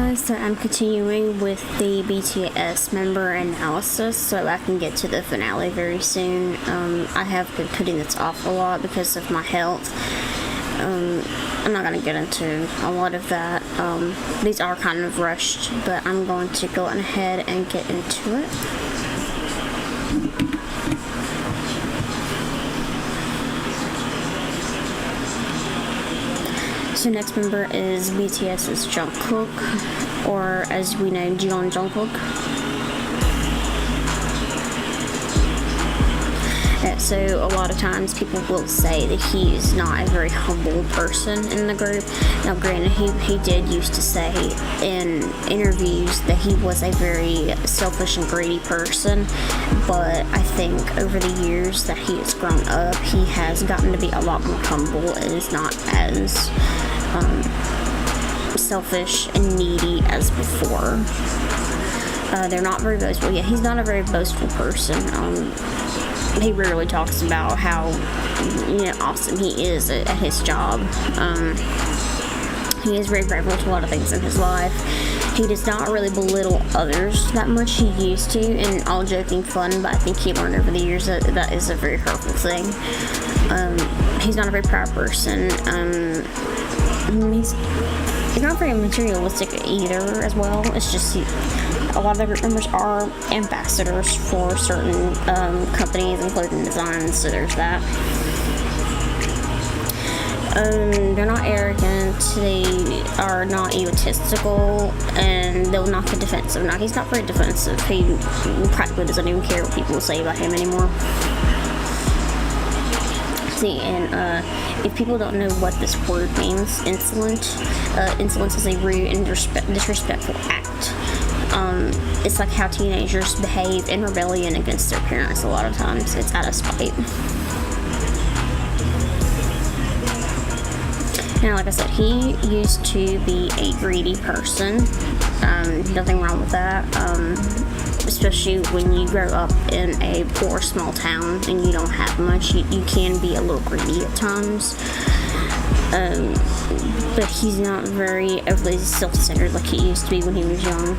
guys, so I'm continuing with the BTS member analysis so I can get to the finale very soon. I have been putting this off a lot because of my health. I'm not going to get into a lot of that. These are kind of rushed, but I'm going to go ahead and get into it. So next member is BTS's Jungkook, or as we know, Jungkook. So a lot of times people will say that he is not a very humble person in the group. Now granted, he did used to say in interviews that he was a very selfish and greedy person, but I think over the years that he has grown up, he has gotten to be a lot more humble and is not as selfish and needy as before. They're not very boastful. Yeah, he's not a very boastful person. He rarely talks about how awesome he is at his job. He is very grateful to a lot of things in his life. He does not really belittle others that much. He used to, and all joking fun, but I think he learned over the years that that is a very hurtful thing. He's not a very proud person. He's not very materialistic either as well. It's just a lot of the group members are ambassadors for certain companies and clothing designs, so there's that. They're not arrogant, they are not egotistical, and they'll not get defensive. Now, he's not very defensive. He practically doesn't even care what people say about him anymore. See, and if people don't know what this word means, insolence is a rude and disrespectful act. It's like how teenagers behave in rebellion against their parents a lot of times. It's out of spite. Now, like I said, he used to be a greedy person. Nothing wrong with that. Especially when you grow up in a poor small town and you don't have much, you can be a little greedy at times. But he's not very overly self-centered like he used to be when he was young.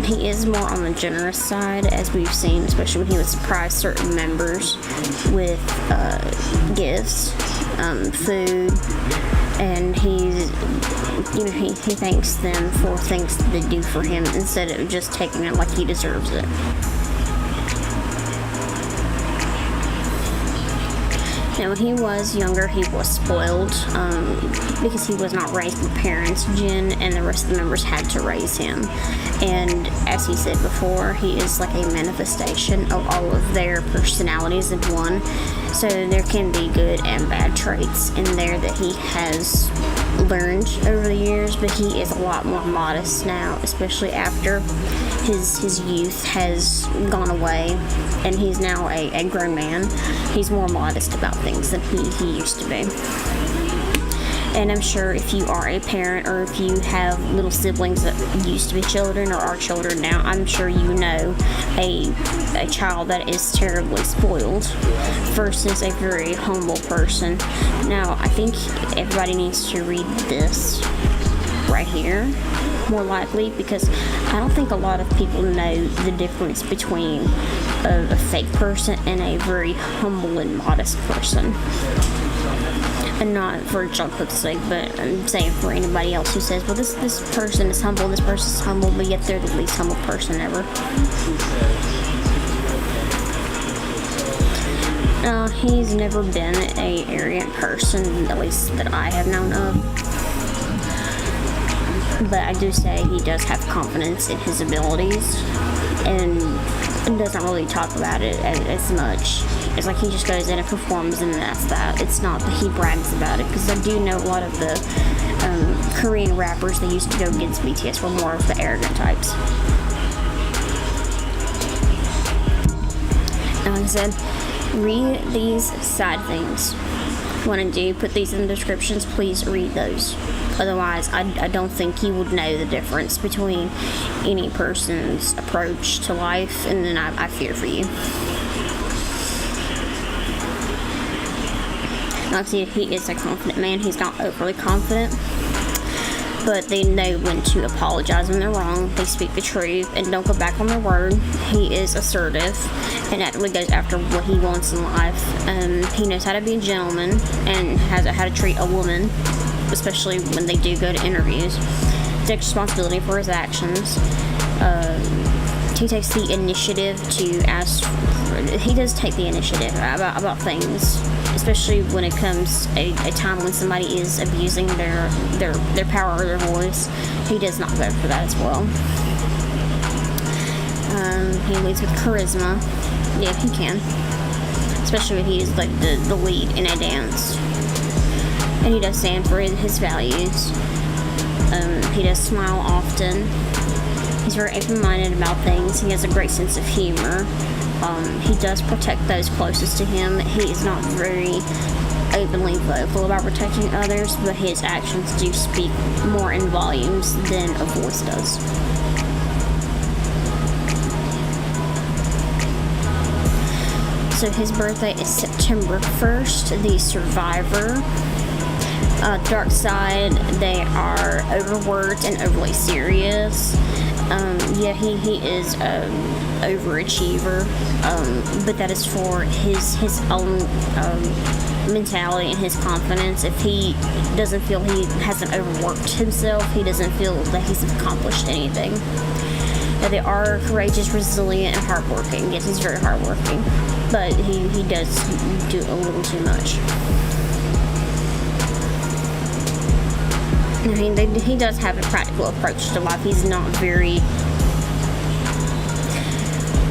He is more on the generous side, as we've seen, especially when he would surprise certain members with gifts, food, and he thanks them for things that they do for him instead of just taking it like he deserves it. Now, when he was younger, he was spoiled because he was not raised with parents. Jin and the rest of the members had to raise him. And as he said before, he is like a manifestation of all of their personalities in one. So there can be good and bad traits in there that he has learned over the years, but he is a lot more modest now, especially after his youth has gone away and he's now a grown man. He's more modest about things than he used to be. And I'm sure if you are a parent or if you have little siblings that used to be children or are children now, I'm sure you know a child that is terribly spoiled versus a very humble person. Now, I think everybody needs to read this right here, more likely, because I don't think a lot of people know the difference between a fake person and a very humble and modest person. And not for Jungkook's sake, but I'm saying for anybody else who says, well, this person is humble, this person's humble, but yet they're the least humble person ever. He's never been a arrogant person, at least that I have known of. But I do say he does have confidence in his abilities and doesn't really talk about it as much. It's like he just goes in and performs and that's that. It's not that he brags about it, because I do know a lot of the Korean rappers that used to go against BTS were more of the arrogant types. And like I said, read these side things. When I do put these in the descriptions, please read those. Otherwise, I don't think you would know the difference between any person's approach to life, and then I fear for you. Like I said, he is a confident man. He's not overly confident. but they know when to apologize when they're wrong. They speak the truth and don't go back on their word. He is assertive and actively goes after what he wants in life. He knows how to be a gentleman and how to treat a woman, especially when they do go to interviews. He takes responsibility for his actions. He takes the initiative to ask. He does take the initiative about things, especially when it comes a time when somebody is abusing their power or their voice. He does not go for that as well. He leads with charisma. Yeah, he can, especially when he is like the lead in a dance. And he does stand for his values. He does smile often. He's very open-minded about things. He has a great sense of humor. He does protect those closest to him. He is not very openly vocal about protecting others, but his actions do speak more in volumes than a voice does. So his birthday is September 1st, the survivor. Dark side, they are overworked and overly serious. He is overachiever, but that is for his own mentality and his confidence. If he doesn't feel he hasn't overworked himself, he doesn't feel that he's accomplished anything. They are courageous, resilient, and hardworking. Yes, he's very hardworking, but he does do a little too much. I mean, he does have a practical approach to life. He's not very...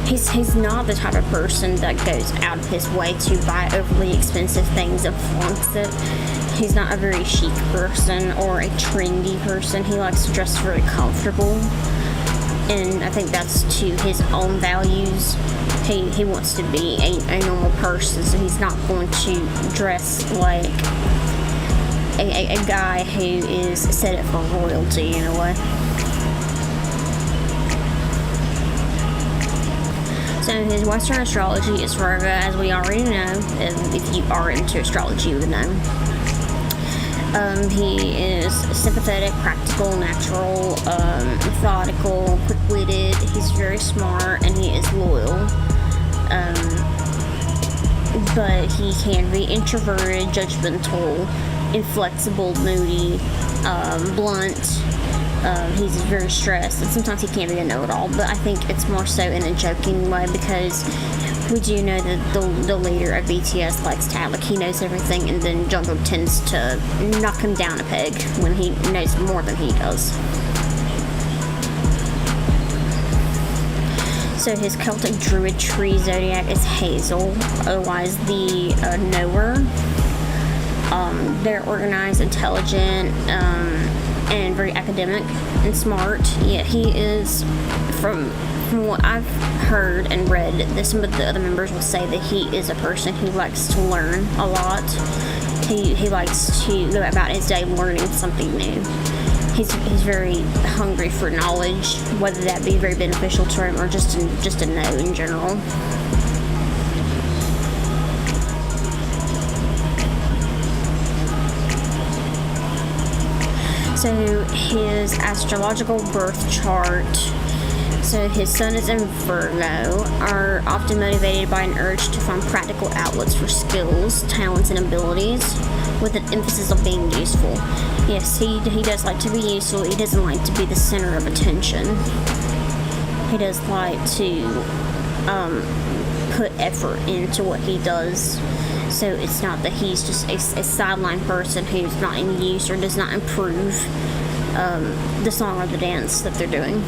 He's not the type of person that goes out of his way to buy overly expensive things and flaunts it. He's not a very chic person or a trendy person. He likes to dress very comfortable. And I think that's to his own values. He wants to be a normal person, so he's not going to dress like a guy who is set up for royalty in a way. So his Western astrology is Virgo, as we already know. If you are into astrology, you would know. He is sympathetic, practical, natural, methodical, quick-witted. He's very smart, and he is loyal. But he can be introverted, judgmental, inflexible, moody, blunt. He's very stressed, and sometimes he can be a know-it-all, but I think it's more so in a joking way, because we do know that the leader of BTS likes to act like he knows everything, and then Jungkook tends to knock him down a peg when he knows more than he does. So his Celtic Druid tree zodiac is Hazel, otherwise the Knower. They're organized, intelligent, and very academic and smart. Yet he is, from what I've heard and read, that some of the other members will say that he is a person who likes to learn a lot. He likes to go about his day learning something new. He's very hungry for knowledge, whether that be very beneficial to him or just to know in general. So his astrological birth chart, so his sun is in Virgo, are often motivated by an urge to find practical outlets for skills, talents, and abilities, with an emphasis on being useful. Yes, he does like to be useful. He doesn't like to be the center of attention. He does like to put effort into what he does. So it's not that he's just a sideline person who's not in use or does not improve the song or the dance that they're doing.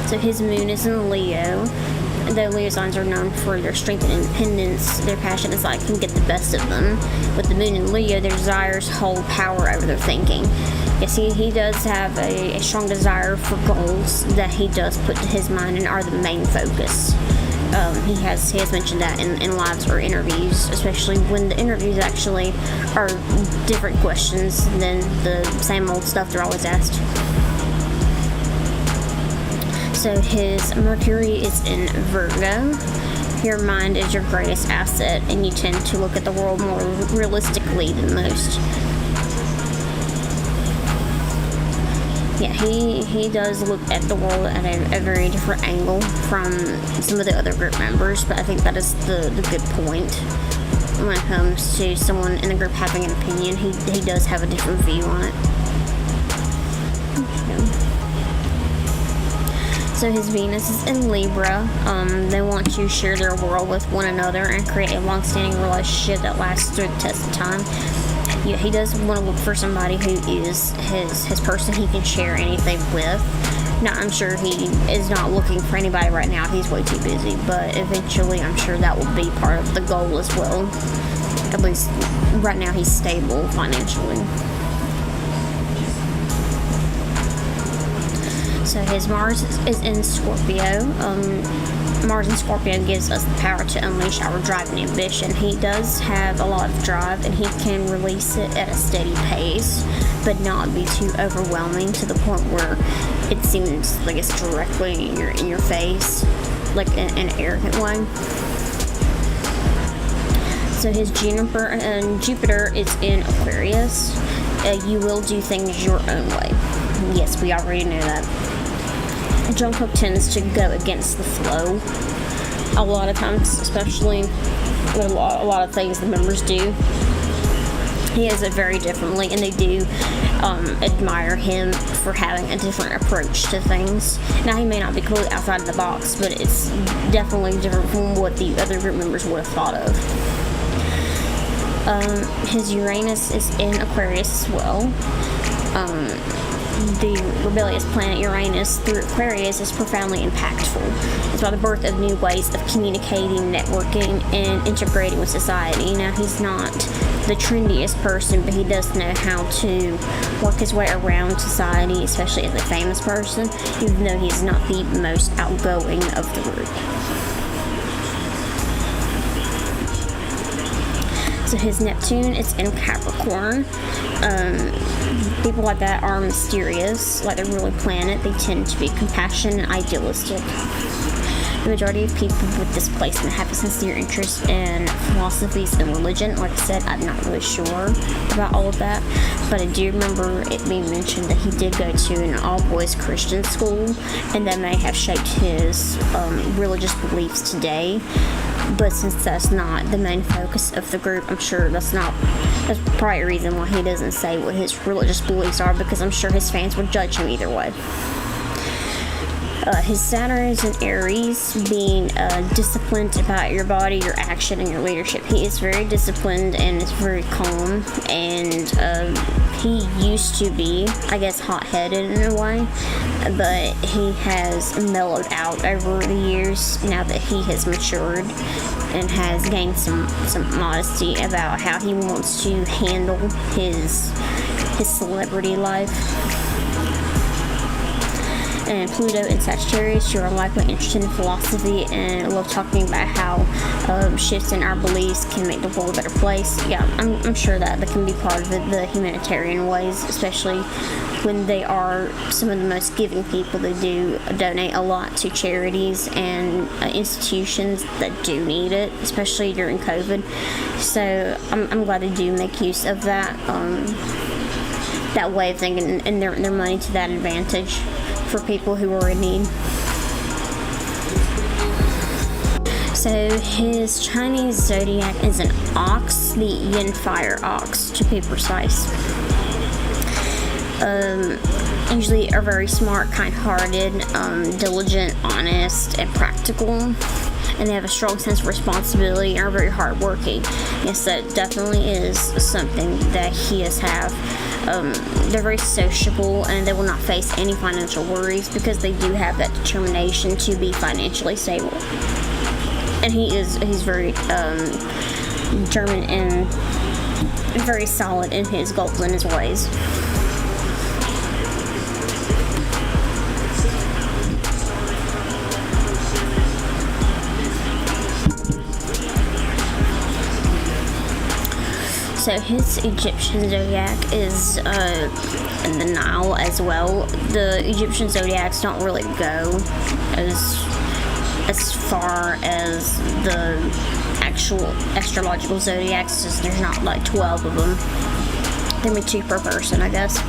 So his moon is in Leo. Though Leo signs are known for their strength and independence, their passion is like can get the best of them. With the moon in Leo, their desires hold power over their thinking. Yes, he does have a strong desire for goals that he does put to his mind and are the main focus. He has mentioned that in lives or interviews, especially when the interviews actually are different questions than the same old stuff they're always asked. So his Mercury is in Virgo. Your mind is your greatest asset, and you tend to look at the world more realistically than most. Yeah, he does look at the world at a very different angle from some of the other group members, but I think that is the good point. When it comes to someone in the group having an opinion, he does have a different view on it. So his Venus is in Libra. They want to share their world with one another and create a long-standing relationship that lasts through the test of time. Yeah, he does want to look for somebody who is his person he can share anything with. Now, I'm sure he is not looking for anybody right now. He's way too busy. But eventually, I'm sure that will be part of the goal as well. At least right now, he's stable financially. So his Mars is in Scorpio. Mars in Scorpio gives us the power to unleash our drive and ambition. He does have a lot of drive, and he can release it at a steady pace, but not be too overwhelming to the point where it seems like it's directly in your face, like in an arrogant way. So his Jupiter is in Aquarius. You will do things your own way. Yes, we already know that. Jungkook tends to go against the flow a lot of times, especially with a lot of things the members do. He has it very differently, and they do admire him for having a different approach to things. Now, he may not be completely outside of the box, but it's definitely different from what the other group members would have thought of. His Uranus is in Aquarius as well. The rebellious planet Uranus through Aquarius is profoundly impactful. It's about the birth of new ways of communicating, networking, and integrating with society. Now, he's not the trendiest person, but he does know how to work his way around society, especially as a famous person, even though he's not the most outgoing of the group. So his Neptune is in Capricorn. People like that are mysterious, like they're really planet. They tend to be compassionate and idealistic. The majority of people with this placement have a sincere interest in philosophies and religion. Like I said, I'm not really sure about all of that, but I do remember it being mentioned that he did go to an all-boys Christian school, and that may have shaped his religious beliefs today. But since that's not the main focus of the group, I'm sure that's probably a reason why he doesn't say what his religious beliefs are, because I'm sure his fans would judge him either way. His Saturn is in Aries, being disciplined about your body, your action, and your leadership. He is very disciplined and is very calm, and he used to be, I guess, hot-headed in a way, but he has mellowed out over the years now that he has matured and has gained some modesty about how he wants to handle his celebrity life. And Pluto in Sagittarius, you're likely interested in philosophy and love talking about how shifts in our beliefs can make the world a better place. Yeah, I'm sure that can be part of the humanitarian ways, especially when they are some of the most giving people. They do donate a lot to charities and institutions that do need it, especially during COVID. So I'm glad they do make use of that way of thinking and their money to that advantage for people who are in need. So his Chinese zodiac is an ox, the yin fire ox to be precise. Usually are very smart, kind-hearted, diligent, honest, and practical. And they have a strong sense of responsibility and are very hardworking. Yes, that definitely is something that he has have. They're very sociable, and they will not face any financial worries because they do have that determination to be financially stable. And he's very determined and very solid in his goals and his ways. So his Egyptian zodiac is in the Nile as well. The Egyptian zodiacs don't really go as far as the actual astrological zodiacs. Just there's not like 12 of them. There may be 2 per person, I guess.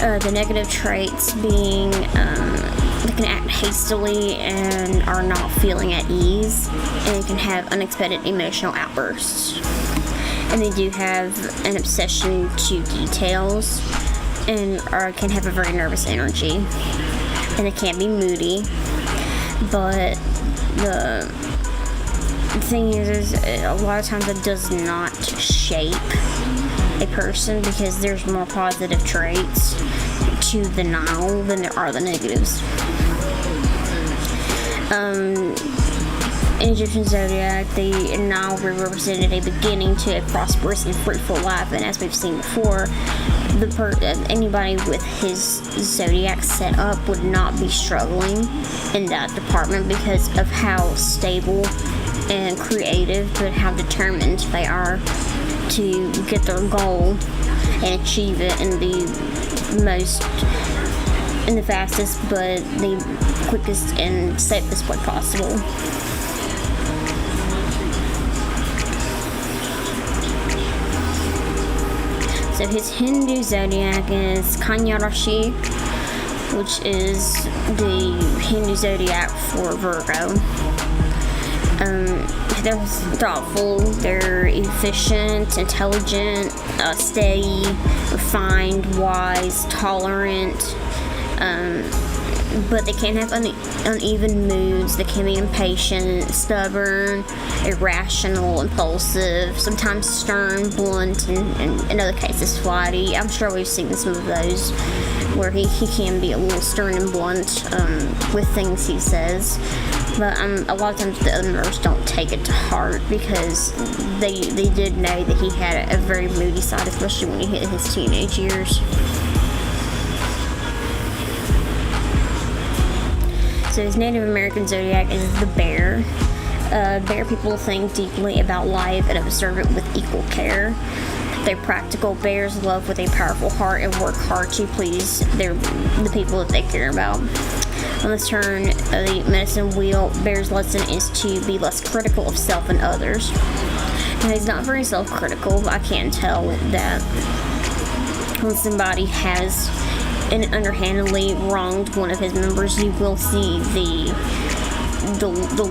The negative traits being they can act hastily and are not feeling at ease, and they can have unexpected emotional outbursts. And they do have an obsession to details and can have a very nervous energy. And they can be moody, but the thing is a lot of times it does not shape a person, because there's more positive traits to the Nile than there are the negatives. In Egyptian zodiac, the Nile represented a beginning to a prosperous and fruitful life, and as we've seen before, anybody with his zodiac set up would not be struggling in that department because of how stable and creative, but how determined they are to get their goal and achieve it in the fastest but the quickest and safest way possible. So his Hindu zodiac is Kanya Rashi, which is the Hindu zodiac for Virgo. They're thoughtful, they're efficient, intelligent, steady, refined, wise, tolerant, but they can have uneven moods. They can be impatient, stubborn, irrational, impulsive, sometimes stern, blunt, and in other cases flighty. I'm sure we've seen some of those where he can be a little stern and blunt with things he says. But a lot of times the other members don't take it to heart, because they did know that he had a very moody side, especially when he hit his teenage years. So his Native American zodiac is the bear. Bear people think deeply about life and observe it with equal care. They're practical. Bears love with a powerful heart and work hard to please the people that they care about. On this turn of the medicine wheel, Bear's lesson is to be less critical of self and others. Now, he's not very self-critical, but I can tell that when somebody has underhandedly wronged one of his members, you will see the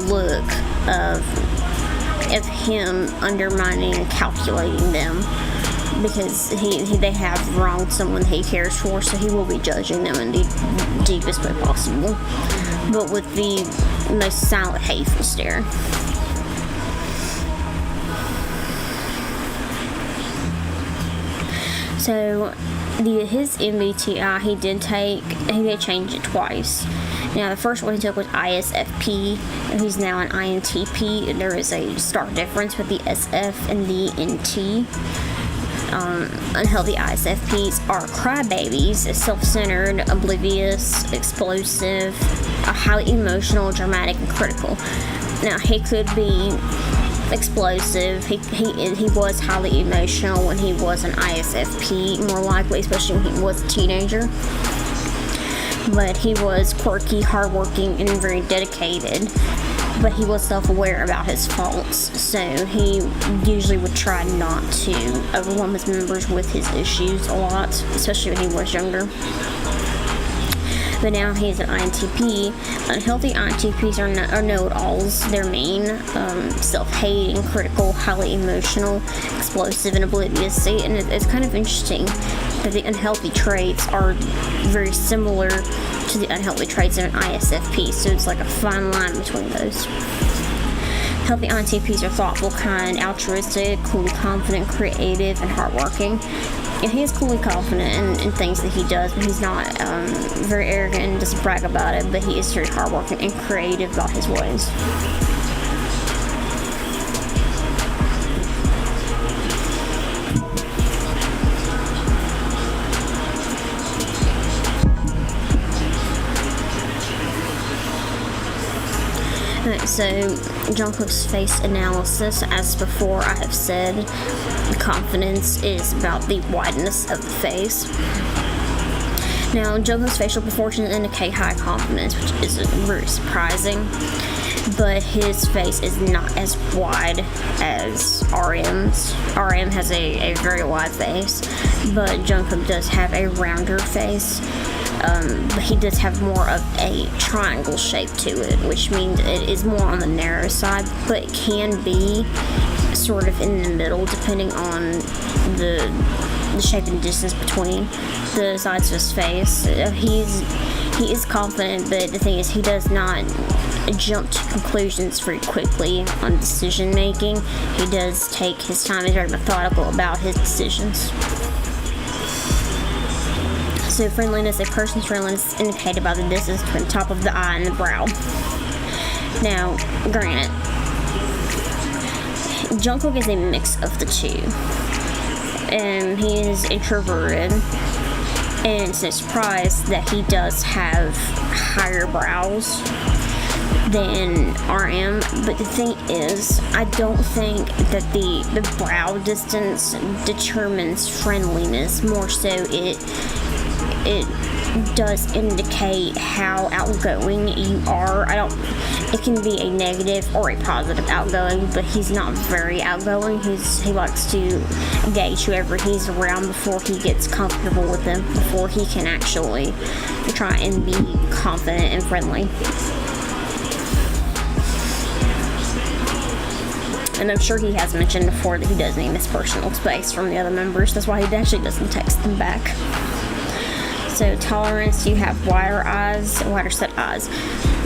look of him undermining and calculating them, because they have wronged someone he cares for, so he will be judging them in the deepest way possible, but with the most silent, hateful stare. So his MBTI, he did change it twice. Now, the first one he took was ISFP, and he's now an INTP, and there is a stark difference with the SF and the NT. Unhealthy ISFPs are crybabies, self-centered, oblivious, explosive, highly emotional, dramatic, and critical. Now, he could be explosive. He was highly emotional when he was an ISFP, more likely, especially when he was a teenager. But he was quirky, hardworking, and very dedicated. But he was self-aware about his faults, so he usually would try not to overwhelm his members with his issues a lot, especially when he was younger. But now he's an INTP. Unhealthy INTPs are know-it-alls. They're mean, self-hating, critical, highly emotional, explosive, and oblivious. And it's kind of interesting that the unhealthy traits are very similar to the unhealthy traits in an ISFP, so it's like a fine line between those. Healthy INTPs are thoughtful, kind, altruistic, coolly confident, creative, and hardworking. And he is coolly confident in things that he does, but he's not very arrogant and doesn't brag about it, but he is very hardworking and creative about his ways. So, Jungkook's face analysis, as before I have said, confidence is about the wideness of the face. Now, Jungkook's facial proportions indicate high confidence, which is very surprising, but his face is not as wide as RM's. RM has a very wide face, but Jungkook does have a rounder face. But he does have more of a triangle shape to it, which means it is more on the narrow side, but it can be sort of in the middle depending on the shape and distance between the sides of his face. He is confident, but the thing is, he does not jump to conclusions very quickly on decision making. He does take his time. He's very methodical about his decisions. So friendliness, a person's friendliness is indicated by the distance between the top of the eye and the brow. Now, granted, Jungkook is a mix of the two. He is introverted, and it's no surprise that he does have higher brows than RM, but the thing is, I don't think that the brow distance determines friendliness. More so, it does indicate how outgoing you are. It can be a negative or a positive outgoing, but he's not very outgoing. He likes to gauge whoever he's around before he gets comfortable with them, before he can actually try and be confident and friendly. And I'm sure he has mentioned before that he does need his personal space from the other members. That's why he actually doesn't text them back. So tolerance, you have wider set eyes.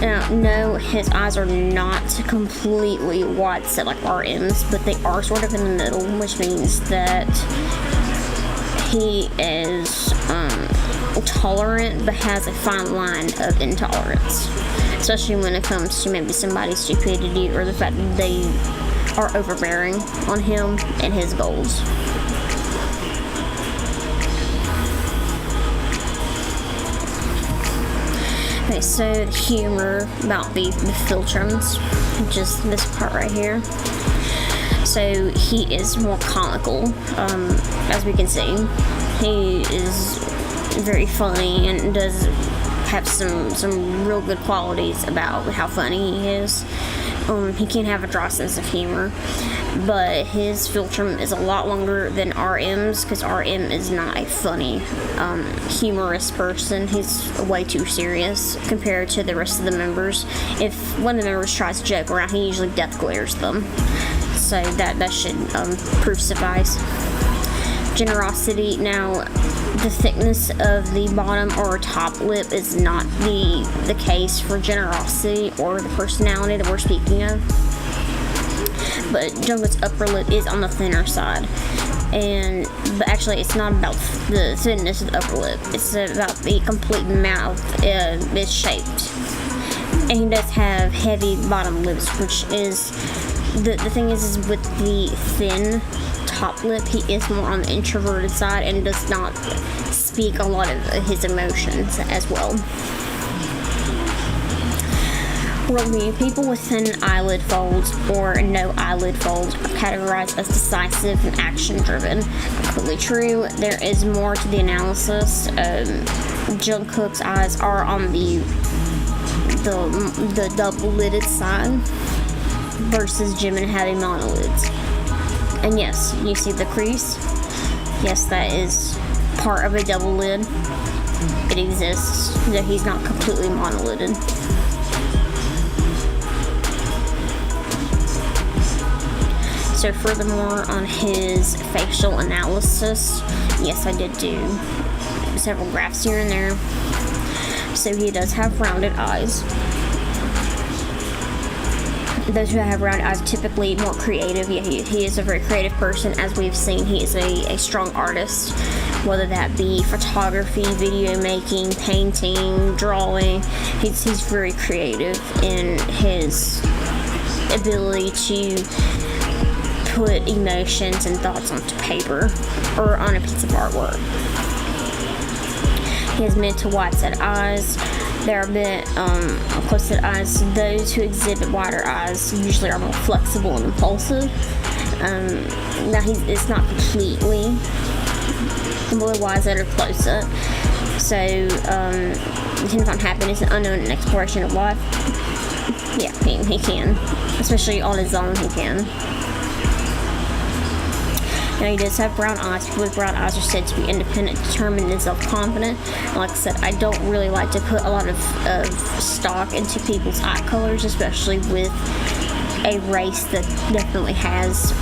Now, no, his eyes are not completely wide set like RM's, but they are sort of in the middle, which means that he is tolerant, but has a fine line of intolerance, especially when it comes to maybe somebody's stupidity or the fact that they are overbearing on him and his goals. Okay, so the humor about the philtrums, just this part right here. So he is more comical, as we can see. He is very funny and does have some real good qualities about how funny he is. He can have a dry sense of humor, but his philtrum is a lot longer than RM's, because RM is not a funny, humorous person. He's way too serious compared to the rest of the members. If one of the members tries to joke around, he usually death glares them. So that should prove suffice. Generosity. Now, the thickness of the bottom or top lip is not the case for generosity or the personality that we're speaking of. But Jungkook's upper lip is on the thinner side. But actually, it's not about the thinness of the upper lip. It's about the complete mouth is shaped. And he does have heavy bottom lips, which is the thing is with the thin top lip, he is more on the introverted side and does not speak a lot of his emotions as well. Worldview. People with thin eyelid folds or no eyelid folds are categorized as decisive and action-driven. Completely true. There is more to the analysis. Jungkook's eyes are on the double-lidded side versus Jimin having monolids. And yes, you see the crease. Yes, that is part of a double lid. It exists, though he's not completely monolided. So furthermore, on his facial analysis, yes, I did do several graphs here and there. So he does have rounded eyes. Those who have round eyes are typically more creative. Yeah, he is a very creative person. As we've seen, he is a strong artist, whether that be photography, video making, painting, drawing. He's very creative in his ability to put emotions and thoughts onto paper or on a piece of artwork. He has mid to wide set eyes. They're a bit close set eyes. Those who exhibit wider eyes usually are more flexible and impulsive. Now it's not completely completely wide set or close set. So he can find happiness and unknown and exploration of life. Yeah, he can, especially on his own. He can. Now, he does have brown eyes. People with brown eyes are said to be independent, determined, and self-confident. Like I said, I don't really like to put a lot of stock into people's eye colors, especially with a race that definitely has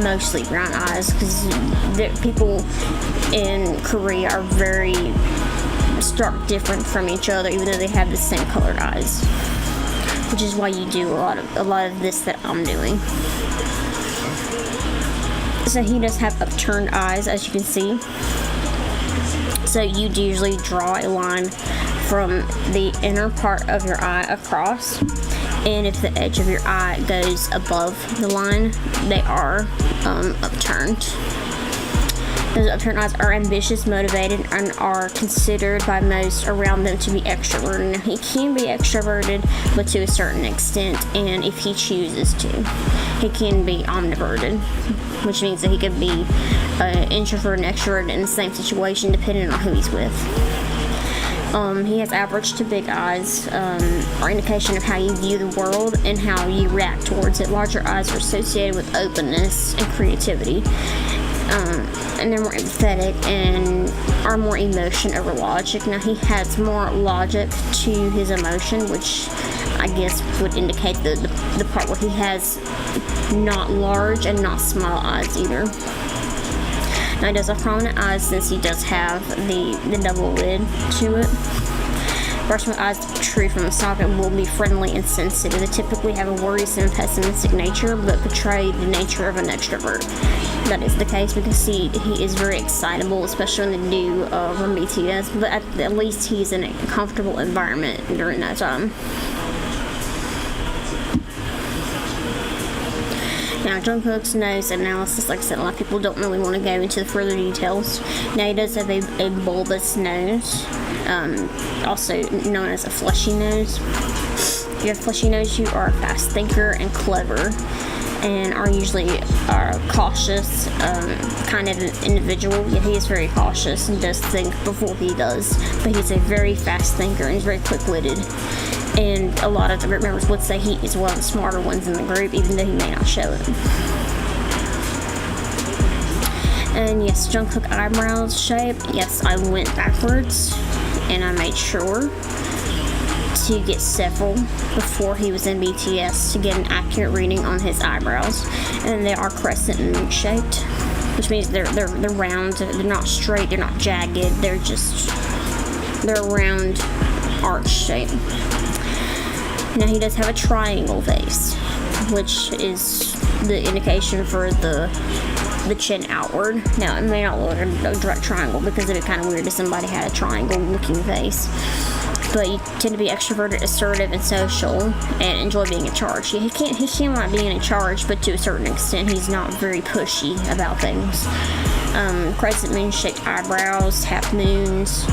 mostly brown eyes, because people in Korea are very stark different from each other, even though they have the same colored eyes, which is why you do a lot of this that I'm doing. So he does have upturned eyes, as you can see. So you'd usually draw a line from the inner part of your eye across, and if the edge of your eye goes above the line, they are upturned. Those upturned eyes are ambitious, motivated, and are considered by most around them to be extroverted. Now, he can be extroverted, but to a certain extent, and if he chooses to. He can be omniverted, which means that he could be introverted and extroverted in the same situation, depending on who he's with. He has average to big eyes, are indication of how you view the world and how you react towards it. Larger eyes are associated with openness and creativity, and they're more empathetic and are more emotion over logic. Now, he has more logic to his emotion, which I guess would indicate the part where he has not large and not small eyes either. Now, he does have prominent eyes since he does have the double lid to it. Person with eyes that protrude from the socket will be friendly and sensitive. They typically have a worrisome and pessimistic nature, but portray the nature of an extrovert. That is the case because he is very excitable, especially when they do from BTS, but at least he's in a comfortable environment during that time. Now, Jungkook's nose analysis, like I said, a lot of people don't really want to go into the further details. Now, he does have a bulbous nose, also known as a fleshy nose. If you have a fleshy nose, you are a fast thinker and clever, and are usually cautious kind of individual. Yeah, he is very cautious and does think before he does, but he's a very fast thinker and he's very quick-witted. And a lot of the group members would say he is one of the smarter ones in the group, even though he may not show it. And yes, Jungkook eyebrows shape. Yes, I went backwards, and I made sure to get several before he was in BTS to get an accurate reading on his eyebrows. And they are crescent moon shaped, which means they're round. They're not straight. They're not jagged. They're round arch shape. Now, he does have a triangle face, which is the indication for the chin outward. Now, it may not look like a direct triangle because it'd be kind of weird if somebody had a triangle-looking face. But you tend to be extroverted, assertive, and social, and enjoy being in charge. He can like being in charge, but to a certain extent, he's not very pushy about things. Crescent moon-shaped eyebrows, half moons.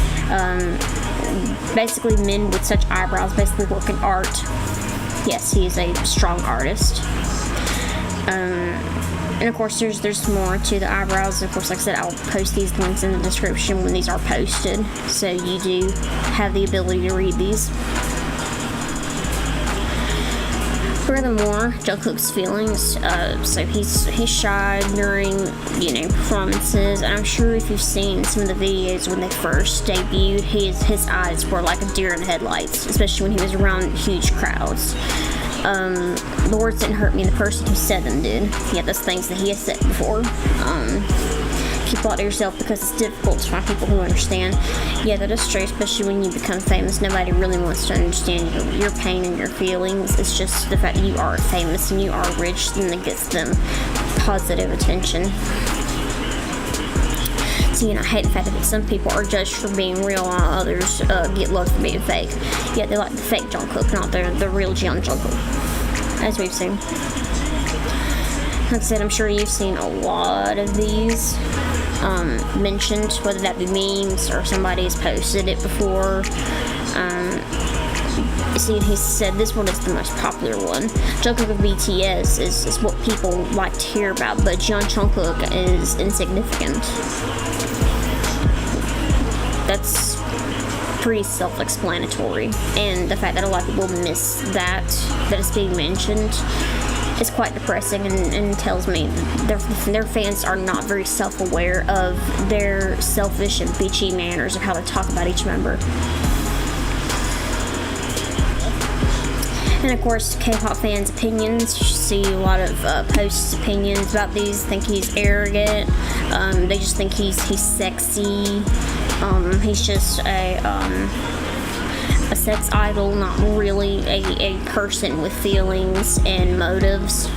Basically, men with such eyebrows basically work in art. Yes, he is a strong artist. And of course, there's more to the eyebrows. Of course, like I said, I'll post these links in the description when these are posted, so you do have the ability to read these. Furthermore, Jungkook's feelings, so he's shy during, performances, and I'm sure if you've seen some of the videos when they first debuted, his eyes were like a deer in the headlights, especially when he was around huge crowds. The words didn't hurt me, the person who said them did. Yeah, that's things that he has said before. Keep a lot to yourself because it's difficult to find people who understand. Yeah, that is true, especially when you become famous. Nobody really wants to understand your pain and your feelings. It's just the fact that you are famous and you are rich, and that gets them positive attention. So, I hate the fact that some people are judged for being real while others get loved for being fake. Yeah, they like the fake Jungkook, not the real Jungkook, as we've seen. Like I said, I'm sure you've seen a lot of these mentioned, whether that be memes or somebody has posted it before. See, he said this one is the most popular one. Jungkook of BTS is what people like to hear about, but Jungkook is insignificant. That's pretty self-explanatory, and the fact that a lot of people miss that it's being mentioned is quite depressing, and tells me their fans are not very self-aware of their selfish and bitchy manners of how they talk about each member. And of course, K-pop fans' opinions. You see a lot of posts, opinions about these. Think he's arrogant. They just think he's sexy. He's just a sex idol, not really a person with feelings and motives.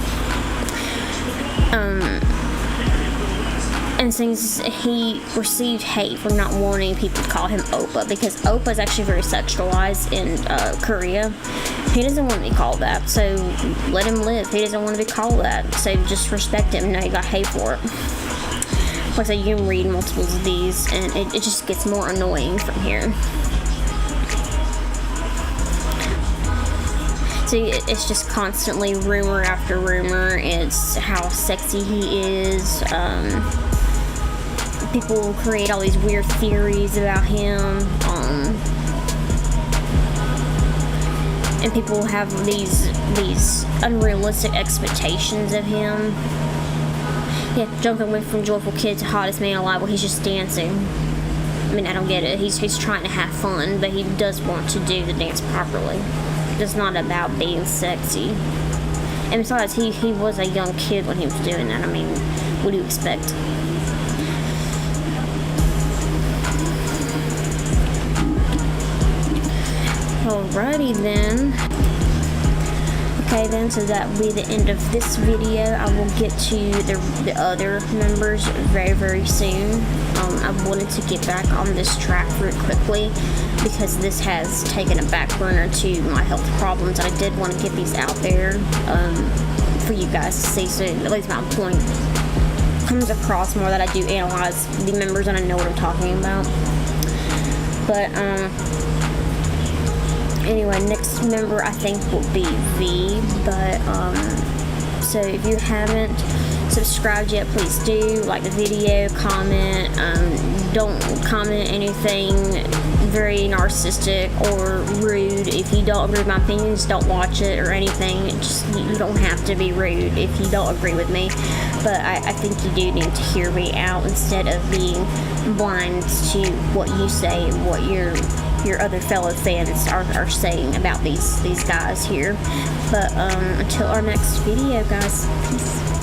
And since he received hate for not wanting people to call him Oppa, because Oppa is actually very sexualized in Korea. He doesn't want to be called that, so let him live. He doesn't want to be called that, so just respect him. Now he got hate for it. Like I said, you can read multiples of these, and it just gets more annoying from here. So it's just constantly rumor after rumor. It's how sexy he is. People create all these weird theories about him. And people have these unrealistic expectations of him. Yeah, Jungkook went from joyful kid to hottest man alive. Well, he's just dancing. I mean, I don't get it. He's trying to have fun, but he does want to do the dance properly. It's not about being sexy. And besides, he was a young kid when he was doing that. I mean, what do you expect? Alrighty then. Okay then, so that will be the end of this video. I will get to the other members very, very soon. I wanted to get back on this track really quickly because this has taken a back burner to my health problems. I did want to get these out there for you guys to see, so at least my point comes across more, that I do analyze the members and I know what I'm talking about. But anyway, next member I think will be V, but so if you haven't subscribed yet, please do. Like the video, comment. Don't comment anything very narcissistic or rude. If you don't agree with my opinions, don't watch it or anything. You don't have to be rude if you don't agree with me, but I think you do need to hear me out instead of being blind to what you say and what your other fellow fans are saying about these guys here. But until our next video, guys, peace.